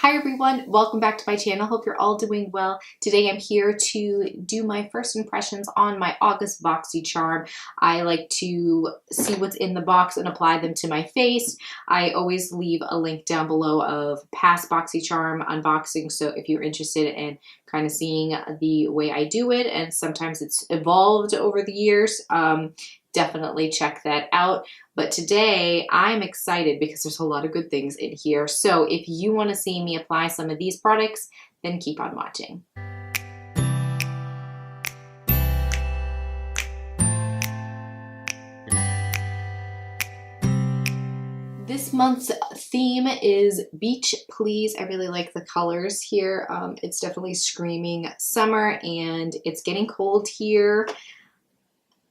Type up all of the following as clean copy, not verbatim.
Hi everyone, welcome back to my channel. Hope you're all doing well. Today I'm here to do my first impressions on my August Boxycharm. I like to see what's in the box and apply them to my face. I always leave a link down below of past Boxycharm unboxing, so if you're interested in kind of seeing the way I do it, and sometimes it's evolved over the years, definitely check that out. But today I'm excited because there's a lot of good things in here. So if you want to see me apply some of these products, then keep on watching. This month's theme is Beach Please. I really like the colors here. It's definitely screaming summer, and it's getting cold here.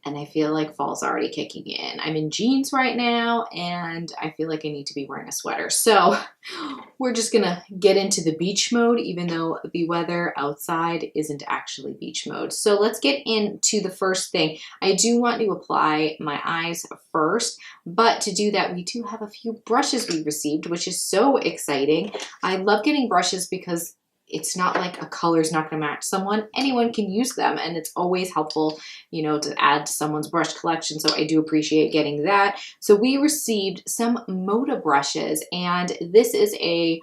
And I feel like fall's already kicking in. I'm in jeans right now, and I feel like I need to be wearing a sweater. So we're just gonna get into the beach mode, even though the weather outside isn't actually beach mode. So let's get into the first thing. I do want to apply my eyes first, but to do that, we do have a few brushes we received, which is so exciting. I love getting brushes because it's not like a color's not going to match someone. Anyone can use them, and it's always helpful, you know, to add to someone's brush collection. So I do appreciate getting that. So we received some Moda brushes, and this is a,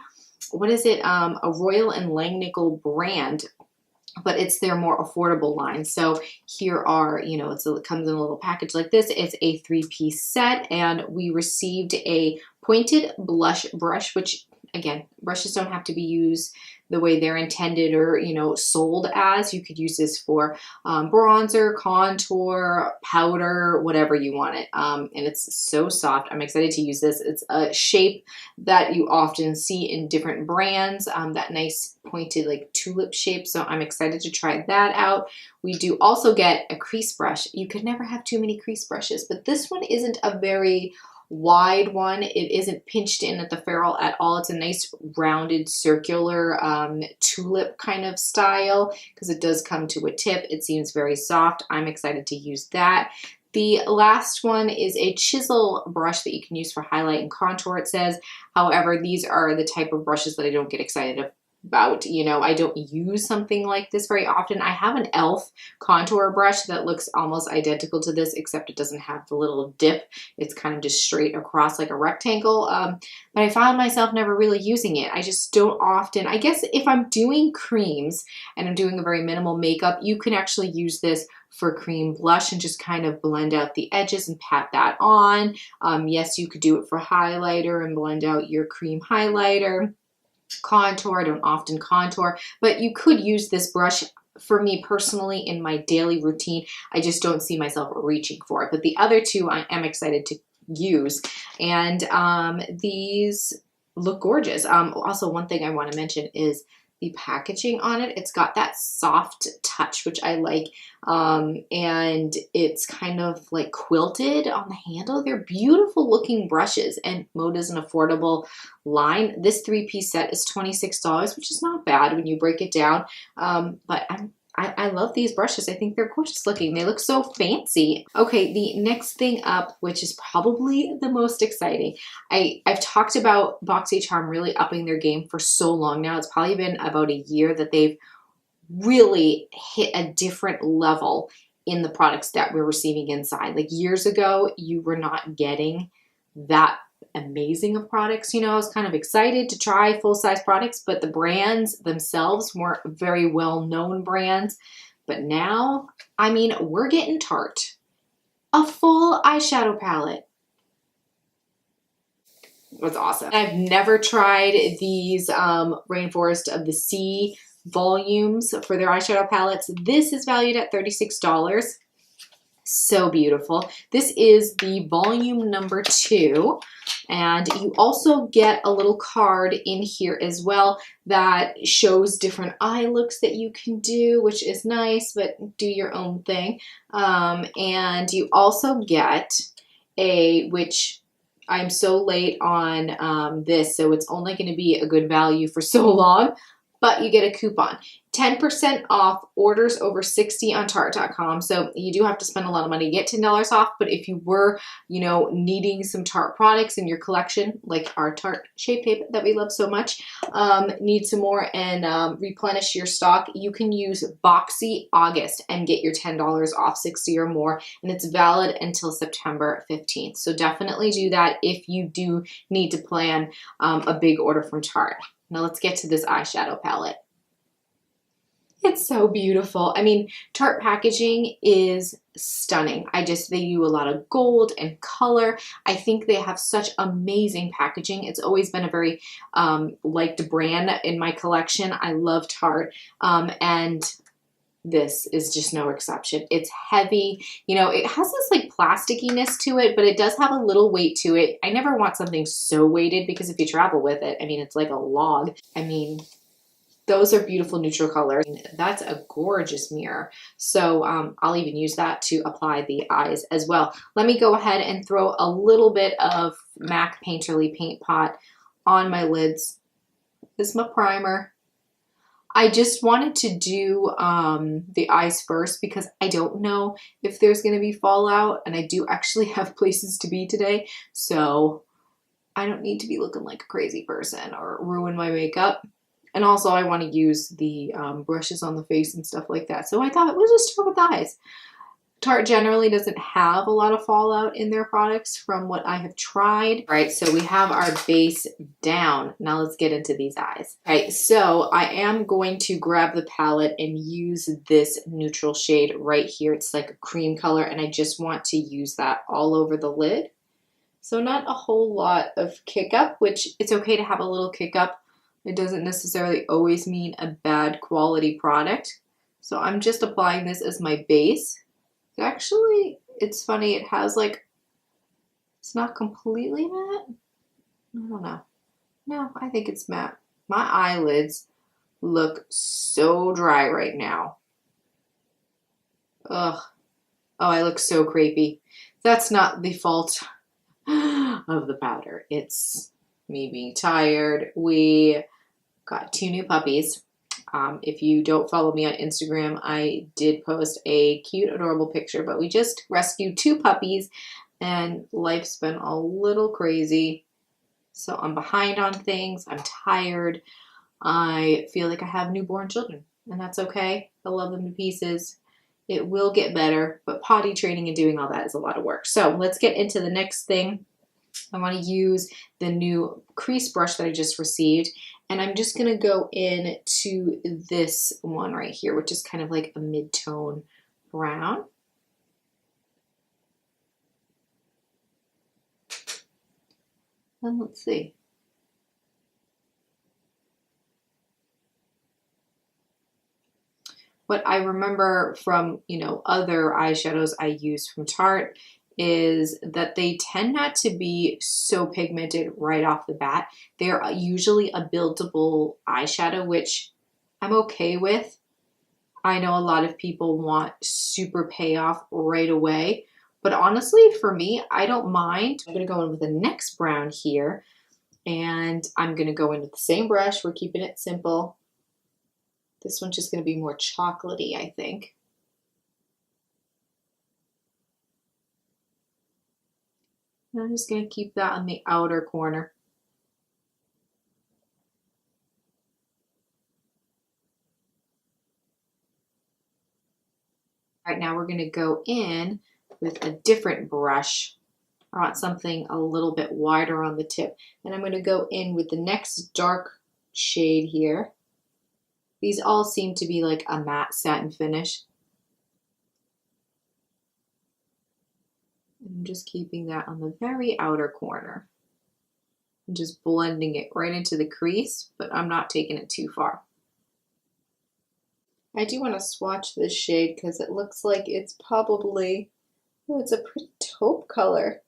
what is it? A Royal and Langnickel brand, but it's their more affordable line. So here are, you know, it comes in a little package like this. It's a 3-piece set, and we received a pointed blush brush, which again, brushes don't have to be used the way they're intended or, you know, sold as. You could use this for bronzer, contour, powder, whatever you want it. And it's so soft. I'm excited to use this. It's a shape that you often see in different brands, that nice pointed like tulip shape. So I'm excited to try that out. We do also get a crease brush. You could never have too many crease brushes, but this one isn't a very wide one. It isn't pinched in at the ferrule at all. It's a nice rounded circular tulip kind of style because it does come to a tip. It seems very soft. I'm excited to use that. The last one is a chisel brush that you can use for highlight and contour, it says. However, these are the type of brushes that I don't get excited about. You know, I don't use something like this very often. I have an e.l.f. contour brush that looks almost identical to this, except it doesn't have the little dip. It's kind of just straight across like a rectangle. But I found myself never really using it. I just don't often. I guess if I'm doing creams and I'm doing a very minimal makeup, you can actually use this for cream blush and just kind of blend out the edges and pat that on. Yes, you could do it for highlighter and blend out your cream highlighter. Contour, I don't often contour, but you could use this brush. For me personally, in my daily routine, I just don't see myself reaching for it. But the other two I am excited to use, and these look gorgeous. Also, one thing I want to mention is the packaging on it. It's got that soft touch, which I like, and it's kind of like quilted on the handle. They're beautiful looking brushes, and Moda's an affordable line. This 3-piece set is $26, which is not bad when you break it down, but I love these brushes. I think they're gorgeous looking. They look so fancy. Okay, the next thing up, which is probably the most exciting. I've talked about Boxycharm really upping their game for so long now. It's probably been about a year that they've really hit a different level in the products that we're receiving inside. Like years ago, you were not getting that amazing of products. You know, I was kind of excited to try full-size products, but the brands themselves weren't very well-known brands. But now, I mean, we're getting Tarte. A full eyeshadow palette. That's awesome. I've never tried these Rainforest of the Sea volumes for their eyeshadow palettes. This is valued at $36. So beautiful. This is the volume number 2, and you also get a little card in here as well that shows different eye looks that you can do, which is nice, but do your own thing. And you also get which I'm so late on this, so it's only going to be a good value for so long, but you get a coupon. 10% off orders over 60 on Tarte.com. So you do have to spend a lot of money to get $10 off, but if you were, you know, needing some Tarte products in your collection, like our Tarte Shape Tape that we love so much, need some more and replenish your stock, you can use Boxy August and get your $10 off 60 or more, and it's valid until September 15th. So definitely do that if you do need to plan a big order from Tarte. Now let's get to this eyeshadow palette. It's so beautiful. I mean, Tarte packaging is stunning. They use a lot of gold and color. I think they have such amazing packaging. It's always been a very liked brand in my collection. I love Tarte, and this is just no exception. It's heavy. You know, it has this like plastickiness to it, but it does have a little weight to it. I never want something so weighted because if you travel with it, I mean, it's like a log. I mean, those are beautiful neutral colors. That's a gorgeous mirror. So I'll even use that to apply the eyes as well. Let me go ahead and throw a little bit of MAC Painterly Paint Pot on my lids. This is my primer. I just wanted to do the eyes first because I don't know if there's going to be fallout, and I do actually have places to be today. So I don't need to be looking like a crazy person or ruin my makeup. And also I want to use the brushes on the face and stuff like that. So I thought we'll just start with eyes. Tarte generally doesn't have a lot of fallout in their products from what I have tried. All right, so we have our base down. Now let's get into these eyes. All right, so I am going to grab the palette and use this neutral shade right here. It's like a cream color, and I just want to use that all over the lid. So not a whole lot of kick up, which it's okay to have a little kick up. It doesn't necessarily always mean a bad quality product. So I'm just applying this as my base. Actually, it's funny, it has like, it's not completely matte. I don't know. No, I think it's matte. My eyelids look so dry right now. Ugh. Oh, I look so crepey. That's not the fault of the powder. It's me being tired. We got 2 new puppies. If you don't follow me on Instagram, I did post a cute, adorable picture, but we just rescued 2 puppies and life's been a little crazy. So I'm behind on things. I'm tired. I feel like I have newborn children, and that's okay. I love them to pieces. It will get better, but potty training and doing all that is a lot of work. So let's get into the next thing. I want to use the new crease brush that I just received, and I'm just going to go in to this one right here, which is kind of like a mid-tone brown. And let's see. What I remember from, you know, other eyeshadows I use from Tarte is that they tend not to be so pigmented right off the bat. They're usually a buildable eyeshadow, which I'm okay with. I know a lot of people want super payoff right away, but honestly, for me, I don't mind. I'm gonna go in with the next brown here, and I'm gonna go in with the same brush. We're keeping it simple. This one's just gonna be more chocolatey, I think. I'm just going to keep that on the outer corner. All right, now we're going to go in with a different brush. I want something a little bit wider on the tip. And I'm going to go in with the next dark shade here. These all seem to be like a matte satin finish. I'm just keeping that on the very outer corner. I'm just blending it right into the crease, but I'm not taking it too far. I do want to swatch this shade because it looks like it's probably, oh, it's a pretty taupe color.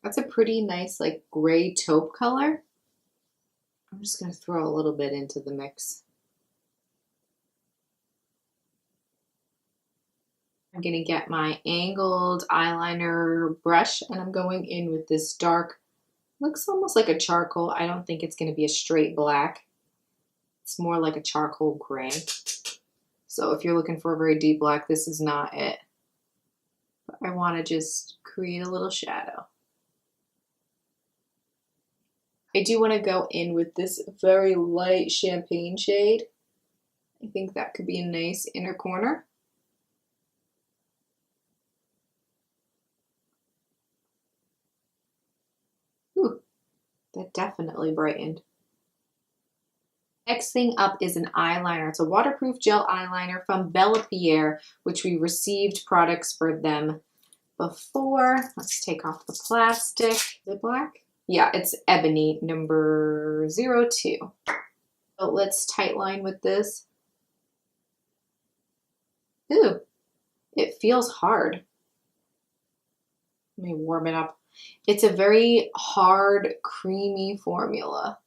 That's a pretty nice like gray taupe color. I'm just going to throw a little bit into the mix. I'm going to get my angled eyeliner brush, and I'm going in with this dark, looks almost like a charcoal. I don't think it's going to be a straight black. It's more like a charcoal gray. So if you're looking for a very deep black, this is not it. But I want to just create a little shadow. I do want to go in with this very light champagne shade. I think that could be a nice inner corner. Ooh, that definitely brightened. Next thing up is an eyeliner. It's a waterproof gel eyeliner from Bela, which we received products for them before. Let's take off the plastic. Is it black? Yeah, it's Ebony number 02. So let's tightline with this. Ooh, it feels hard. Let me warm it up. It's a very hard, creamy formula.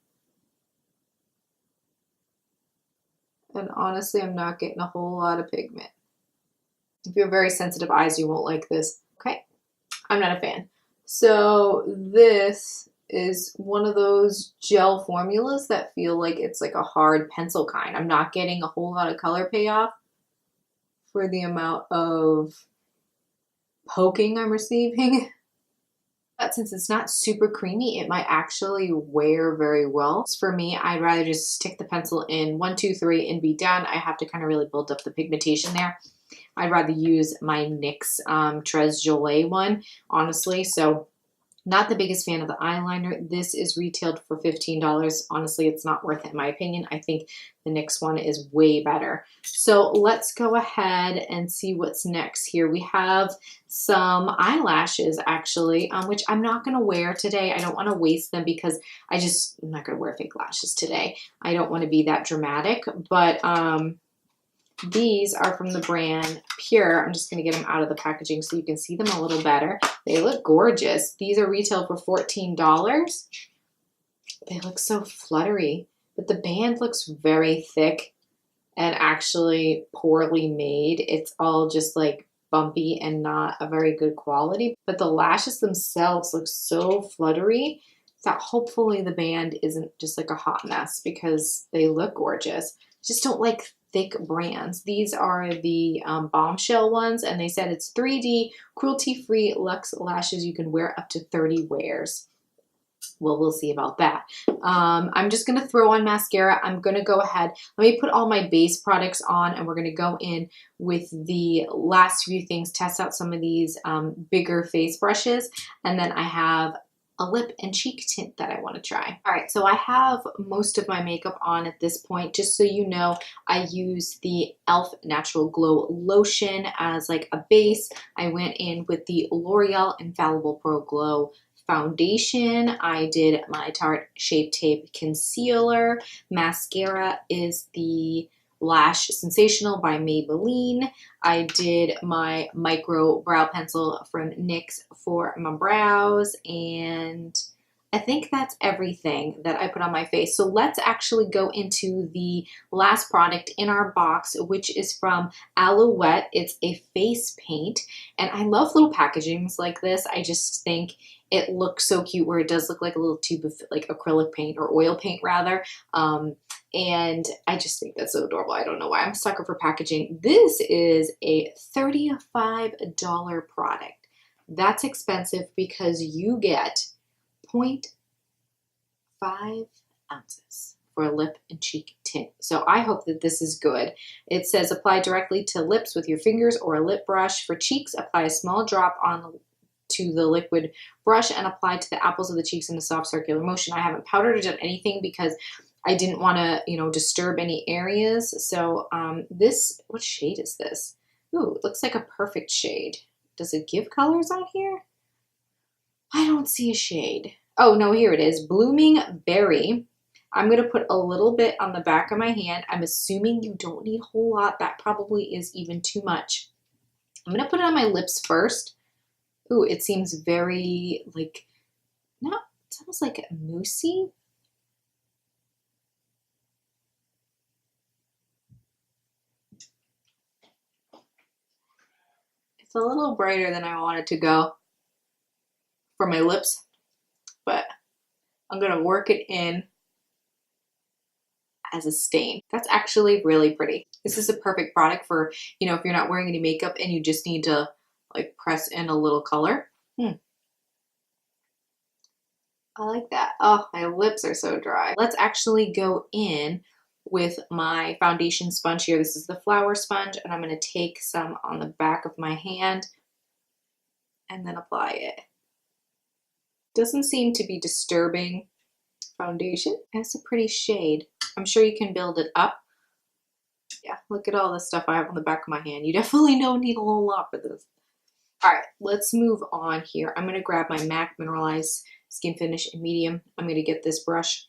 And honestly, I'm not getting a whole lot of pigment. If you have very sensitive eyes, you won't like this. Okay, I'm not a fan. So this is one of those gel formulas that feel like it's like a hard pencil kind. I'm not getting a whole lot of color payoff for the amount of poking I'm receiving. But since it's not super creamy, it might actually wear very well. For me, I'd rather just stick the pencil in 1, 2, 3 and be done. I have to kind of really build up the pigmentation there. I'd rather use my NYX Tres Jolie one, honestly. So not the biggest fan of the eyeliner. This is retailed for $15. Honestly, it's not worth it in my opinion. I think the NYX one is way better. So let's go ahead and see what's next here. We have some eyelashes actually, which I'm not going to wear today. I don't want to waste them because I'm not going to wear fake lashes today. I don't want to be that dramatic, but these are from the brand Pure. I'm just going to get them out of the packaging so you can see them a little better. They look gorgeous. These are retailed for $14. They look so fluttery, but the band looks very thick and actually poorly made. It's all just like bumpy and not a very good quality, but the lashes themselves look so fluttery that hopefully the band isn't just like a hot mess because they look gorgeous. Just don't like thick brands. These are the Bombshell ones, and they said it's 3D, cruelty-free luxe lashes. You can wear up to 30 wears. Well, we'll see about that. I'm just going to throw on mascara. I'm going to go ahead. Let me put all my base products on, and we're going to go in with the last few things, test out some of these bigger face brushes, and then I have a lip and cheek tint that I want to try. All right, so I have most of my makeup on at this point. Just so you know, I use the e.l.f. Natural Glow Lotion as like a base. I went in with the L'Oreal Infallible Pro Glow foundation. I did my Tarte Shape Tape concealer. Mascara is the Lash Sensational by Maybelline. I did my micro brow pencil from NYX for my brows, and I think that's everything that I put on my face. So let's actually go into the last product in our box, which is from e.l.f. It's a face paint, and I love little packagings like this. I just think it looks so cute where it does look like a little tube of like acrylic paint or oil paint rather. And I just think that's so adorable. I don't know why. I'm a sucker for packaging. This is a $35 product. That's expensive because you get 0.5 ounces for a lip and cheek tint. So I hope that this is good. It says apply directly to lips with your fingers or a lip brush. For cheeks, apply a small drop to the liquid brush and apply to the apples of the cheeks in a soft circular motion. I haven't powdered or done anything because I didn't want to, disturb any areas. So what shade is this? Ooh, it looks like a perfect shade. Does it give colors on here? I don't see a shade. Oh, no, here it is. Blooming Berry. I'm going to put a little bit on the back of my hand. I'm assuming you don't need a whole lot. That probably is even too much. I'm going to put it on my lips first. Ooh, it seems very, it's almost like moussey. It's a little brighter than I want it to go for my lips, but I'm going to work it in as a stain. That's actually really pretty. This is a perfect product for, you know, if you're not wearing any makeup and you just need to like press in a little color. I like that. Oh, my lips are so dry. Let's actually go in with my foundation sponge here. This is the flower sponge, and I'm going to take some on the back of my hand and then apply it. Doesn't seem to be disturbing foundation. It's a pretty shade. I'm sure you can build it up. Yeah, look at all the stuff I have on the back of my hand. You definitely don't need a whole lot for this. All right, let's move on here. I'm going to grab my MAC Mineralize Skin Finish in medium. I'm going to get this brush.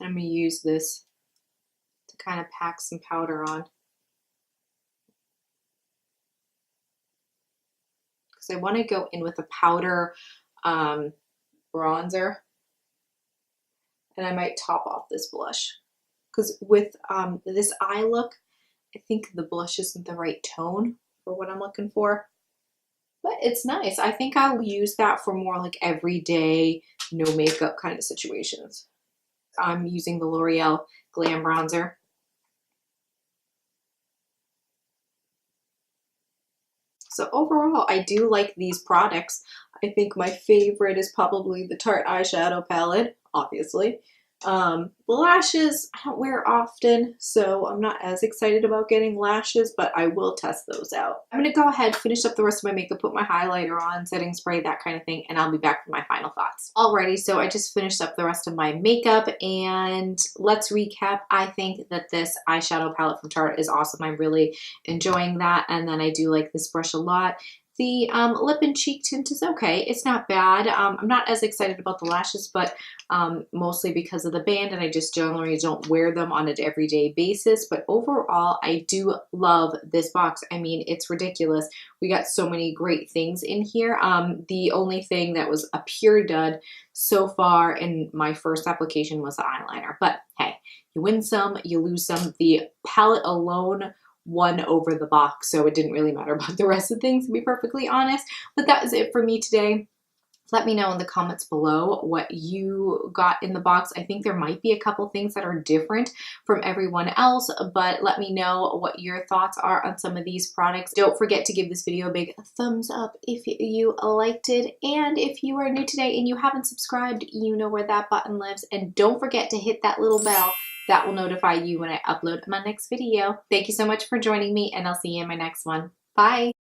I'm going to use this to kind of pack some powder on. Because I want to go in with a powder bronzer. And I might top off this blush. Because with this eye look, I think the blush isn't the right tone for what I'm looking for. But it's nice. I think I'll use that for more like everyday, no makeup kind of situations. I'm using the L'Oreal Glam Bronzer. So overall, I do like these products. I think my favorite is probably the Tarte eyeshadow palette, obviously. The lashes, I don't wear often, so I'm not as excited about getting lashes, but I will test those out. I'm going to go ahead, finish up the rest of my makeup, put my highlighter on, setting spray, that kind of thing, and I'll be back for my final thoughts. Alrighty, so I just finished up the rest of my makeup, and let's recap. I think that this eyeshadow palette from Tarte is awesome. I'm really enjoying that, and then I do like this brush a lot. The lip and cheek tint is okay. It's not bad. I'm not as excited about the lashes, but mostly because of the band, and I just generally don't wear them on an everyday basis. But overall, I do love this box. I mean, it's ridiculous. We got so many great things in here. The only thing that was a pure dud so far in my first application was the eyeliner. But hey, you win some, you lose some. The palette alone won over the box, so it didn't really matter about the rest of things, to be perfectly honest. But that is it for me today. Let me know in the comments below what you got in the box. I think there might be a couple things that are different from everyone else, but let me know what your thoughts are on some of these products. Don't forget to give this video a big thumbs up if you liked it. And if you are new today and you haven't subscribed, you know where that button lives. And don't forget to hit that little bell. That will notify you when I upload my next video. Thank you so much for joining me, and I'll see you in my next one. Bye!